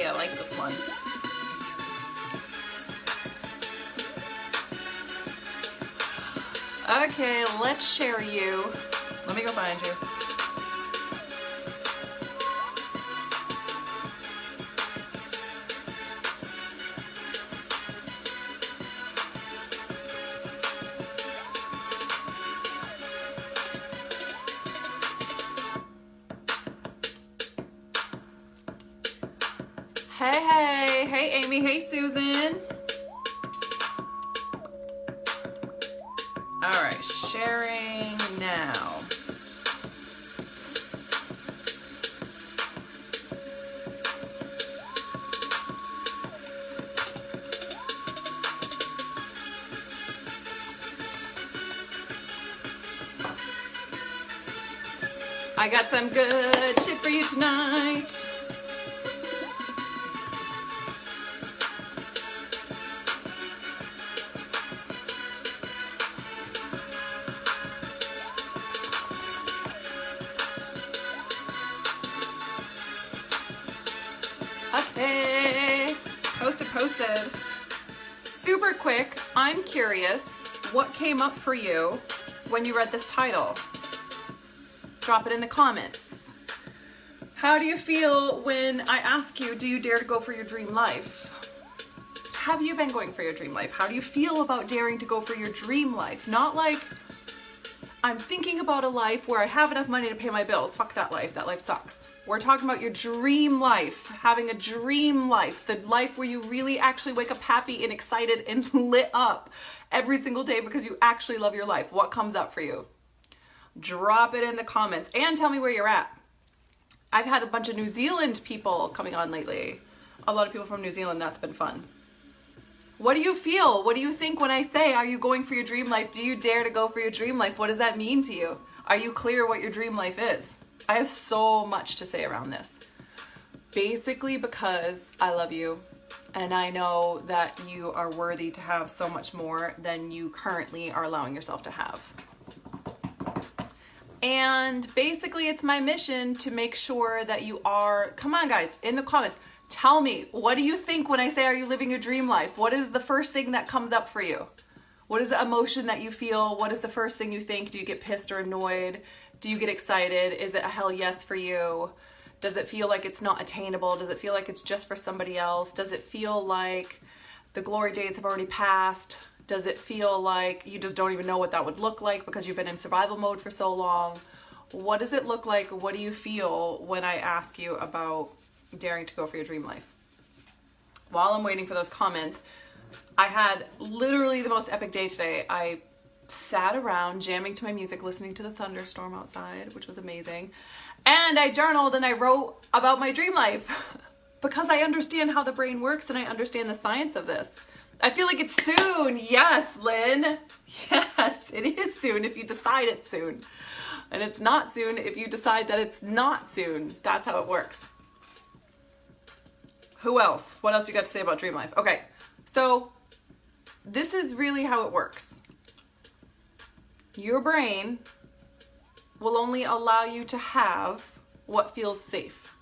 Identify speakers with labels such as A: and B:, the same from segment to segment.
A: I like this one. Okay, let's share you. Let me go find you. Hey Amy, hey Susan. All right, sharing now. I got some good shit for you tonight. Okay, posted. Super quick, I'm curious, what came up for you when you read this title? Drop it in the comments. How do you feel when I ask you, do you dare to go for your dream life? Have you been going for your dream life? How do you feel about daring to go for your dream life? Not like, I'm thinking about a life where I have enough money to pay my bills. Fuck that life. That life sucks. We're talking about your dream life, having a dream life, the life where you really actually wake up happy and excited and lit up every single day because you actually love your life. What comes up for you? Drop it in the comments and tell me where you're at. I've had a bunch of New Zealand people coming on lately. A lot of people from New Zealand. That's been fun. What do you feel? What do you think when I say, are you going for your dream life? Do you dare to go for your dream life? What does that mean to you? Are you clear what your dream life is? I have so much to say around this. Basically because I love you and I know that you are worthy to have so much more than you currently are allowing yourself to have. And basically it's my mission to make sure that you are, come on guys, in the comments, tell me, what do you think when I say, are you living your dream life? What is the first thing that comes up for you? What is the emotion that you feel? What is the first thing you think? Do you get pissed or annoyed? Do you get excited? Is it a hell yes for you? Does it feel like it's not attainable? Does it feel like it's just for somebody else? Does it feel like the glory days have already passed? Does it feel like you just don't even know what that would look like because you've been in survival mode for so long? What does it look like? What do you feel when I ask you about daring to go for your dream life? While I'm waiting for those comments, I had literally the most epic day today. I sat around jamming to my music, listening to the thunderstorm outside, which was amazing. And I journaled and I wrote about my dream life because I understand how the brain works and I understand the science of this. I feel like it's soon. Yes, Lynn. Yes, it is soon if you decide it's soon. And it's not soon if you decide that it's not soon. That's how it works. Who else? What else you got to say about dream life? Okay, so this is really how it works. Your brain will only allow you to have what feels safe.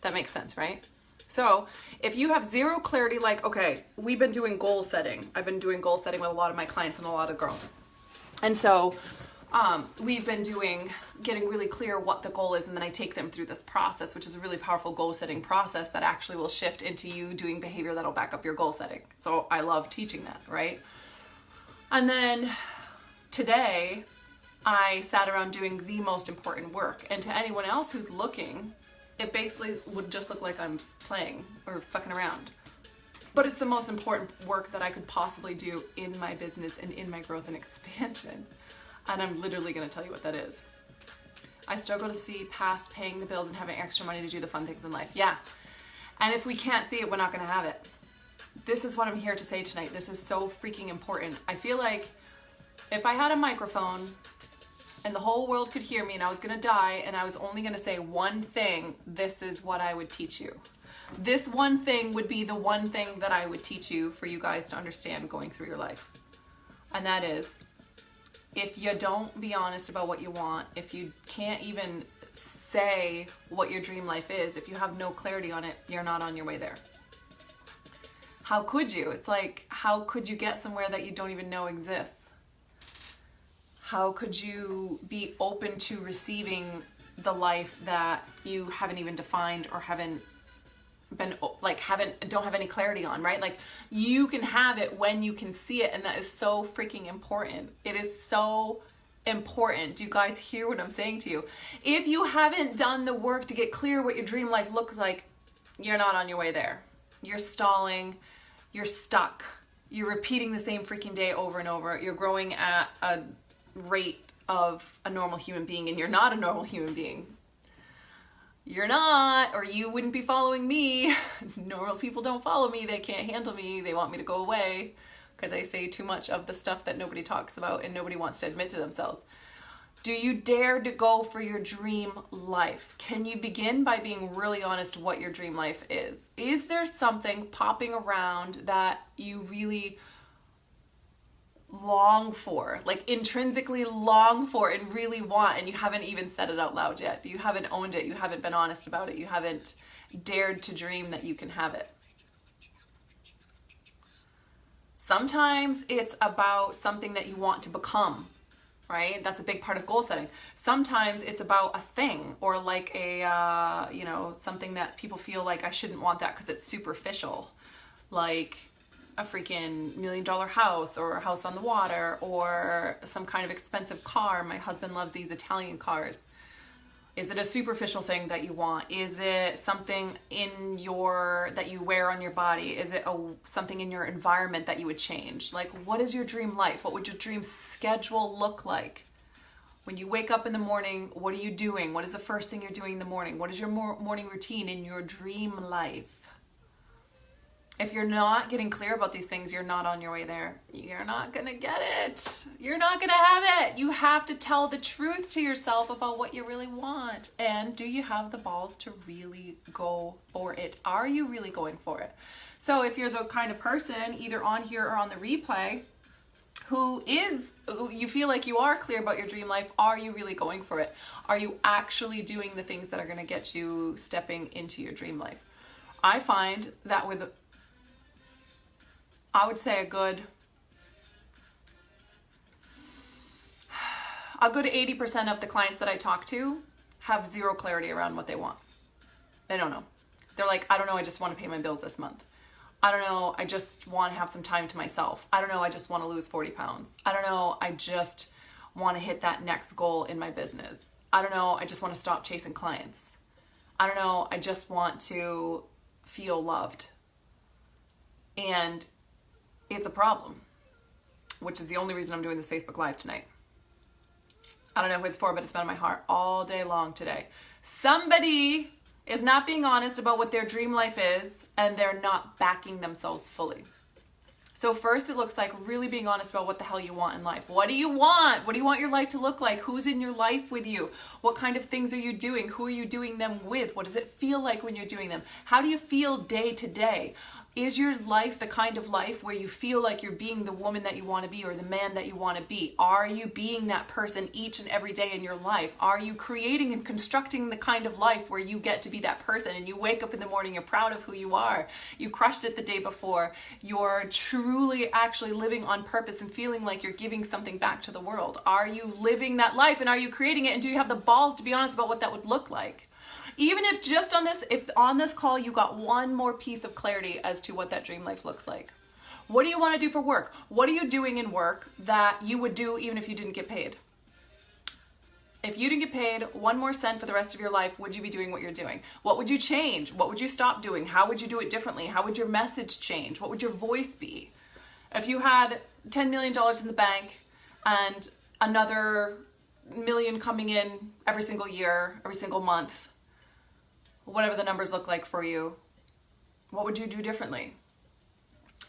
A: That makes sense, right? So if you have zero clarity, like, okay, we've been doing goal setting. I've been doing goal setting with a lot of my clients and a lot of girls. And so we've been getting really clear what the goal is, and then I take them through this process, which is a really powerful goal setting process that actually will shift into you doing behavior that'll back up your goal setting. So I love teaching that, right? And then today, I sat around doing the most important work. And to anyone else who's looking, it basically would just look like I'm playing or fucking around. But it's the most important work that I could possibly do in my business and in my growth and expansion. And I'm literally gonna tell you what that is. I struggle to see past paying the bills and having extra money to do the fun things in life. Yeah. And if we can't see it, we're not gonna have it. This is what I'm here to say tonight. This is so freaking important. I feel like if I had a microphone and the whole world could hear me and I was gonna die and I was only gonna say one thing, this is what I would teach you. This one thing would be the one thing that I would teach you for you guys to understand going through your life. And that is, if you don't be honest about what you want, if you can't even say what your dream life is, if you have no clarity on it, you're not on your way there. How could you? It's like, how could you get somewhere that you don't even know exists? How could you be open to receiving the life that you haven't even defined or don't have any clarity on, right? Like, you can have it when you can see it, and that is so freaking important. It is so important. Do you guys hear what I'm saying to you? If you haven't done the work to get clear what your dream life looks like, you're not on your way there. You're stalling, you're stuck, you're repeating the same freaking day over and over, you're growing at a rate of a normal human being, and you're not a normal human being. You're not, or you wouldn't be following me. Normal people don't follow me. They can't handle me. They want me to go away because I say too much of the stuff that nobody talks about and nobody wants to admit to themselves. Do you dare to go for your dream life? Can you begin by being really honest what your dream life is? Is there something popping around that you really long for, like intrinsically long for and really want, and you haven't even said it out loud yet? You haven't owned it. You haven't been honest about it. You haven't dared to dream that you can have it. Sometimes it's about something that you want to become, right? That's a big part of goal setting. Sometimes it's about a thing, or like a, something that people feel like, I shouldn't want that because it's superficial. Like a freaking $1 million house, or a house on the water, or some kind of expensive car. My husband loves these Italian cars. Is it a superficial thing that you want? Is it something that you wear on your body? Is it something in your environment that you would change? Like, what is your dream life? What would your dream schedule look like? When you wake up in the morning, what are you doing? What is the first thing you're doing in the morning? What is your morning routine in your dream life? If you're not getting clear about these things, you're not on your way there. You're not going to get it. You're not going to have it. You have to tell the truth to yourself about what you really want. And do you have the balls to really go for it? Are you really going for it? So if you're the kind of person, either on here or on the replay, who you feel like you are clear about your dream life, are you really going for it? Are you actually doing the things that are going to get you stepping into your dream life? I find that with, I would say a good 80% of the clients that I talk to have zero clarity around what they want. They don't know. They're like, I don't know, I just want to pay my bills this month. I don't know, I just want to have some time to myself. I don't know, I just want to lose 40 pounds. I don't know, I just want to hit that next goal in my business. I don't know, I just want to stop chasing clients. I don't know, I just want to feel loved. And it's a problem, which is the only reason I'm doing this Facebook Live tonight. I don't know who it's for, but it's been on my heart all day long today. Somebody is not being honest about what their dream life is, and they're not backing themselves fully. So first, it looks like really being honest about what the hell you want in life. What do you want? What do you want your life to look like? Who's in your life with you? What kind of things are you doing? Who are you doing them with? What does it feel like when you're doing them? How do you feel day to day? Is your life the kind of life where you feel like you're being the woman that you want to be, or the man that you want to be? Are you being that person each and every day in your life? Are you creating and constructing the kind of life where you get to be that person, and you wake up in the morning, you're proud of who you are, you crushed it the day before, you're truly actually living on purpose and feeling like you're giving something back to the world? Are you living that life, and are you creating it, and do you have the balls to be honest about what that would look like? Even if just if on this call you got one more piece of clarity as to what that dream life looks like. What do you want to do for work? What are you doing in work that you would do even if you didn't get paid? If you didn't get paid 1 more cent for the rest of your life, would you be doing what you're doing? What would you change? What would you stop doing? How would you do it differently? How would your message change? What would your voice be? If you had $10 million in the bank and another million coming in every single year, every single month, whatever the numbers look like for you, what would you do differently?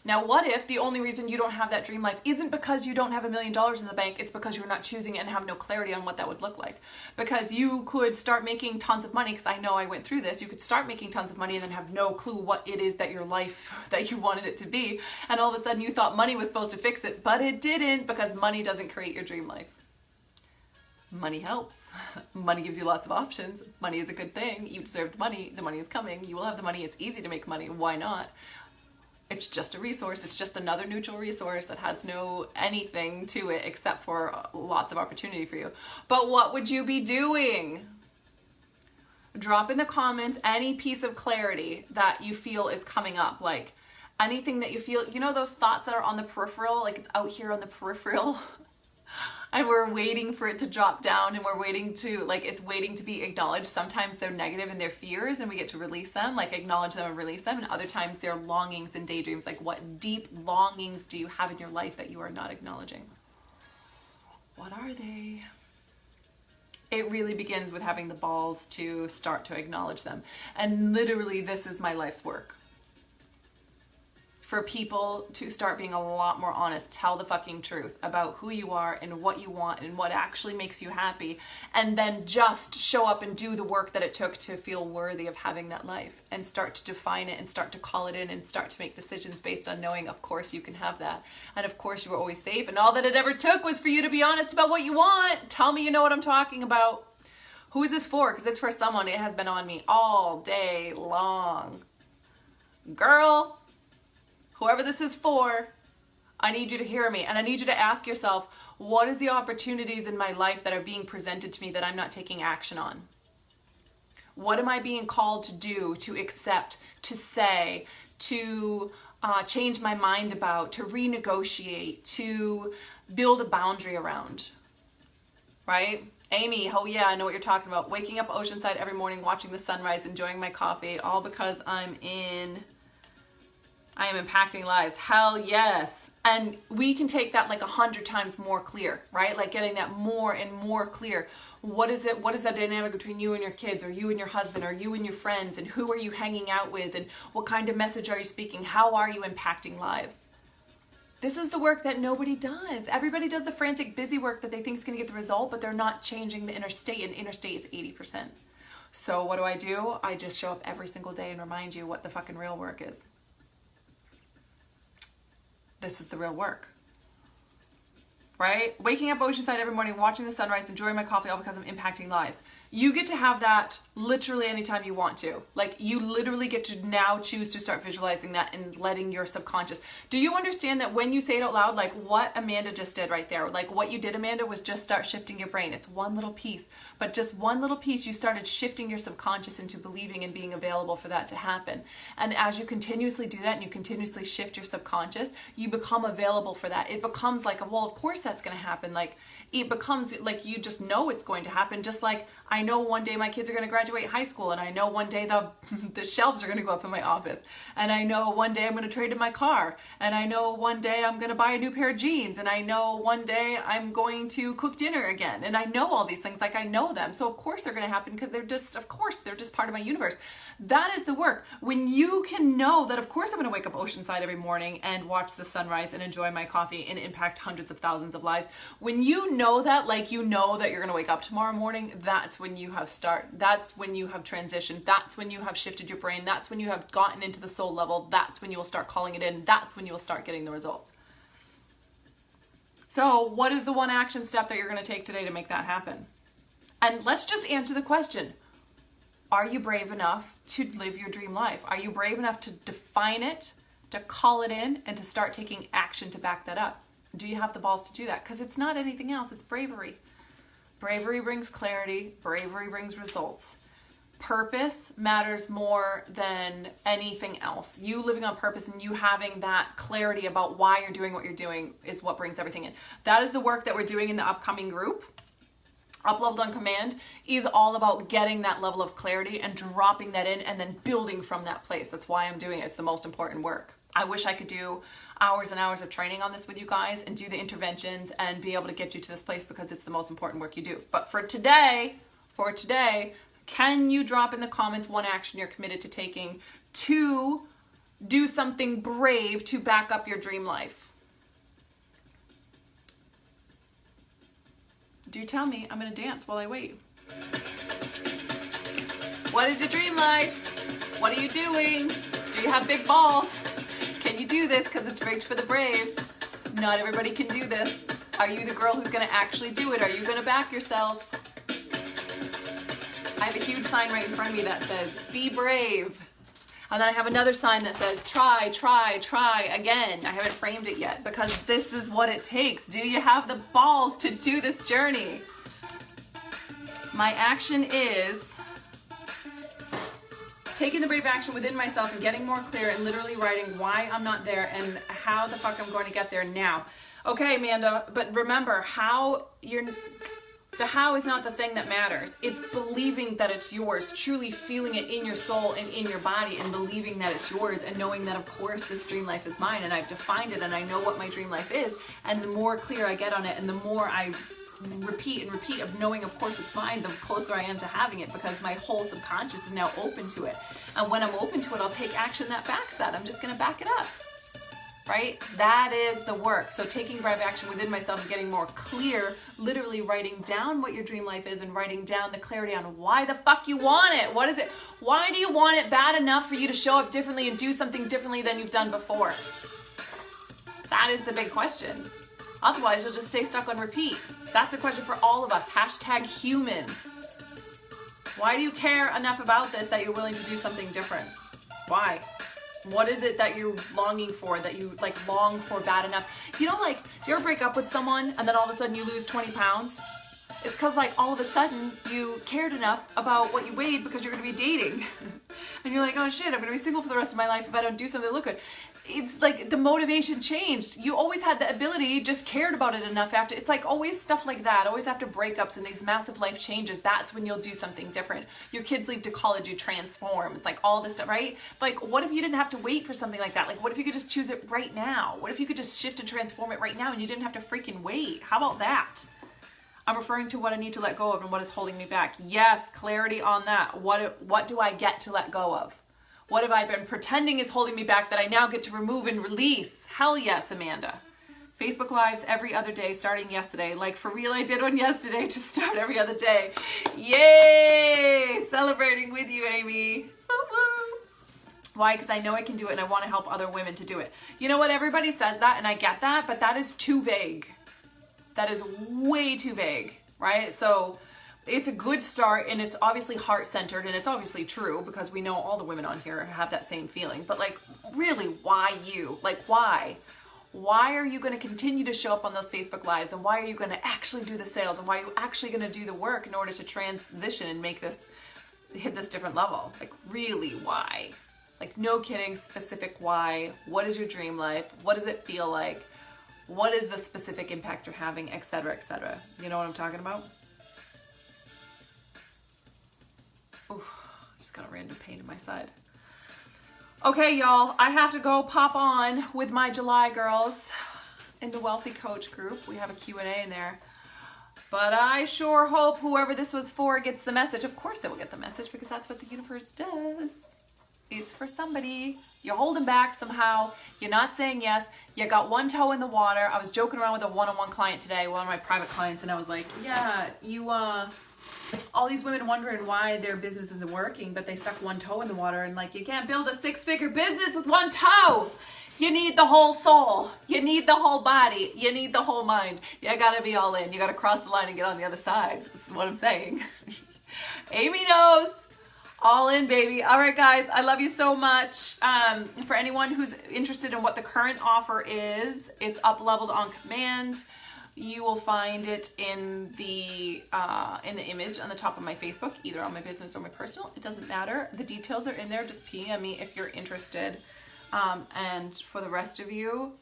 A: Now, what if the only reason you don't have that dream life isn't because you don't have $1 million in the bank, it's because you're not choosing it and have no clarity on what that would look like? Because you could start making tons of money, because I know I went through this, you could start making tons of money and then have no clue what it is that your life, that you wanted it to be, and all of a sudden you thought money was supposed to fix it, but it didn't, because money doesn't create your dream life. Money helps. Money gives you lots of options. Money is a good thing. You deserve the money. The money is coming. You will have the money. It's easy to make money. Why not? It's just a resource. It's just another neutral resource that has no anything to it except for lots of opportunity for you. But what would you be doing? Drop in the comments any piece of clarity that you feel is coming up. Like anything that you feel, you know, those thoughts that are on the peripheral, like it's out here on the peripheral. And we're waiting for it to drop down, and we're waiting to, like, it's waiting to be acknowledged. Sometimes they're negative and they're fears, and we get to release them, like acknowledge them and release them. And other times they're longings and daydreams. Like, what deep longings do you have in your life that you are not acknowledging? What are they? It really begins with having the balls to start to acknowledge them. And literally, this is my life's work. For people to start being a lot more honest, tell the fucking truth about who you are and what you want and what actually makes you happy, and then just show up and do the work that it took to feel worthy of having that life, and start to define it and start to call it in and start to make decisions based on knowing, of course, you can have that. And of course, you were always safe. And all that it ever took was for you to be honest about what you want. Tell me you know what I'm talking about. Who is this for? Because it's for someone. It has been on me all day long. Girl, whoever this is for, I need you to hear me. And I need you to ask yourself, what is the opportunities in my life that are being presented to me that I'm not taking action on? What am I being called to do, to accept, to say, to change my mind about, to renegotiate, to build a boundary around, right? Amy, oh yeah, I know what you're talking about. Waking up oceanside every morning, watching the sunrise, enjoying my coffee, all because I am impacting lives. Hell yes. And we can take that like 100 times more clear, right? Like getting that more and more clear. What is it? What is that dynamic between you and your kids, or you and your husband, or you and your friends, and who are you hanging out with, and what kind of message are you speaking? How are you impacting lives? This is the work that nobody does. Everybody does the frantic, busy work that they think is going to get the result, but they're not changing the inner state, and inner state is 80%. So what do? I just show up every single day and remind you what the fucking real work is. This is the real work, right? Waking up oceanside every morning, watching the sunrise, enjoying my coffee, all because I'm impacting lives. You get to have that literally anytime you want to. Like, you literally get to now choose to start visualizing that and letting your subconscious. Do you understand that when you say it out loud, like what Amanda just did right there, like what you did, Amanda, was just start shifting your brain. It's one little piece, but just one little piece, you started shifting your subconscious into believing and being available for that to happen. And as you continuously do that and you continuously shift your subconscious, you become available for that. It becomes like, well, of course that's going to happen. Like, it becomes like you just know it's going to happen. Just like I know one day my kids are going to graduate high school, and I know one day the shelves are going to go up in my office, and I know one day I'm going to trade in my car, and I know one day I'm going to buy a new pair of jeans, and I know one day I'm going to cook dinner again, and I know all these things, like I know them, so of course they're going to happen because they're just part of my universe. That is the work. When you can know that of course I'm going to wake up oceanside every morning and watch the sunrise and enjoy my coffee and impact hundreds of thousands of lives. When you know that, like you know that you're going to wake up tomorrow morning, that's when you have that's when you have transitioned, that's when you have shifted your brain, that's when you have gotten into the soul level, that's when you will start calling it in, that's when you will start getting the results. So what is the one action step that you're going to take today to make that happen? And let's just answer the question. Are you brave enough to live your dream life? Are you brave enough to define it, to call it in, and to start taking action to back that up? Do you have the balls to do that? Because it's not anything else, it's bravery. Bravery brings clarity, bravery brings results. Purpose matters more than anything else. You living on purpose and you having that clarity about why you're doing what you're doing is what brings everything in. That is the work that we're doing in the upcoming group. Up-Leveled on Command is all about getting that level of clarity and dropping that in and then building from that place. That's why I'm doing it. It's the most important work. I wish I could do hours and hours of training on this with you guys and do the interventions and be able to get you to this place because it's the most important work you do. But for today, can you drop in the comments one action you're committed to taking to do something brave to back up your dream life? Do tell me. I'm going to dance while I wait. What is your dream life? What are you doing? Do you have big balls? Can you do this? Because it's rigged for the brave. Not everybody can do this. Are you the girl who's gonna actually do it? Are you gonna back yourself? I have a huge sign right in front of me that says, be brave. And then I have another sign that says, try, try, try again. I haven't framed it yet because this is what it takes. Do you have the balls to do this journey? My action is taking the brave action within myself and getting more clear and literally writing why I'm not there and how the fuck I'm going to get there now. Okay, Amanda, but remember, the how is not the thing that matters. It's believing that it's yours, truly feeling it in your soul and in your body and believing that it's yours and knowing that, of course, this dream life is mine and I've defined it and I know what my dream life is. And the more clear I get on it and the more I repeat and repeat of knowing, of course, it's mine, the closer I am to having it because my whole subconscious is now open to it. And when I'm open to it, I'll take action that backs that. I'm just going to back it up. Right? That is the work. So taking brave action within myself and getting more clear, literally writing down what your dream life is and writing down the clarity on why the fuck you want it. What is it? Why do you want it bad enough for you to show up differently and do something differently than you've done before? That is the big question. Otherwise, you'll just stay stuck on repeat. That's a question for all of us. Hashtag human. Why do you care enough about this that you're willing to do something different? Why? What is it that you're longing for, that you like long for bad enough? You know, like, do you ever break up with someone and then all of a sudden you lose 20 pounds? It's because like all of a sudden you cared enough about what you weighed because you're going to be dating. And you're like, oh shit, I'm going to be single for the rest of my life if I don't do something to look good. It's like the motivation changed. You always had the ability, you just cared about it enough after. It's like always stuff like that. Always after breakups and these massive life changes, that's when you'll do something different. Your kids leave to college, you transform. It's like all this stuff, right? Like what if you didn't have to wait for something like that? Like what if you could just choose it right now? What if you could just shift and transform it right now and you didn't have to freaking wait? How about that? I'm referring to what I need to let go of and what is holding me back. Yes, clarity on that. What do I get to let go of? What have I been pretending is holding me back that I now get to remove and release? Hell yes, Amanda. Facebook Lives every other day starting yesterday. Like for real, I did one yesterday to start every other day. Yay! Celebrating with you, Amy. Woo-woo. Why? Because I know I can do it and I want to help other women to do it. You know what? Everybody says that and I get that, but that is too vague. That is way too vague, right? So it's a good start and it's obviously heart-centered and it's obviously true because we know all the women on here have that same feeling. But like, really, why you? Like, why? Why are you going to continue to show up on those Facebook Lives and why are you going to actually do the sales and why are you actually going to do the work in order to transition and make this, hit this different level? Like, really, why? Like, no kidding, specific why. What is your dream life? What does it feel like? What is the specific impact you're having, et cetera, et cetera. You know what I'm talking about? Oof, just got a random pain in my side. Okay, y'all, I have to go pop on with my July girls in the Wealthy Coach group. We have a Q&A in there. But I sure hope whoever this was for gets the message. Of course they will get the message because that's what the universe does. It's for somebody. You're holding back somehow. You're not saying yes. You got one toe in the water. I was joking around with a one-on-one client today, one of my private clients, and I was like, yeah, you, all these women wondering why their business isn't working, but they stuck one toe in the water, and like, you can't build a six-figure business with one toe. You need the whole soul. You need the whole body. You need the whole mind. You gotta be all in. You gotta cross the line and get on the other side. This is what I'm saying. Amy knows. All in, baby. All right, guys, I love you so much. For anyone who's interested in what the current offer is, it's up leveled on command. You will find it in the image on the top of my Facebook, either on my business or my personal. It doesn't matter. The details are in there. Just PM me if you're interested. And for the rest of you,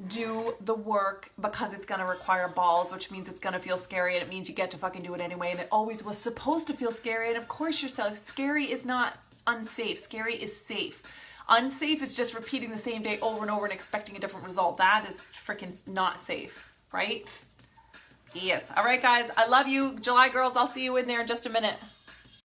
A: do the work because it's going to require balls, which means it's going to feel scary and it means you get to fucking do it anyway. And it always was supposed to feel scary. And of course yourself, scary is not unsafe. Scary is safe. Unsafe is just repeating the same day over and over and expecting a different result. That is freaking not safe, right? Yes. All right, guys. I love you. July girls, I'll see you in there in just a minute.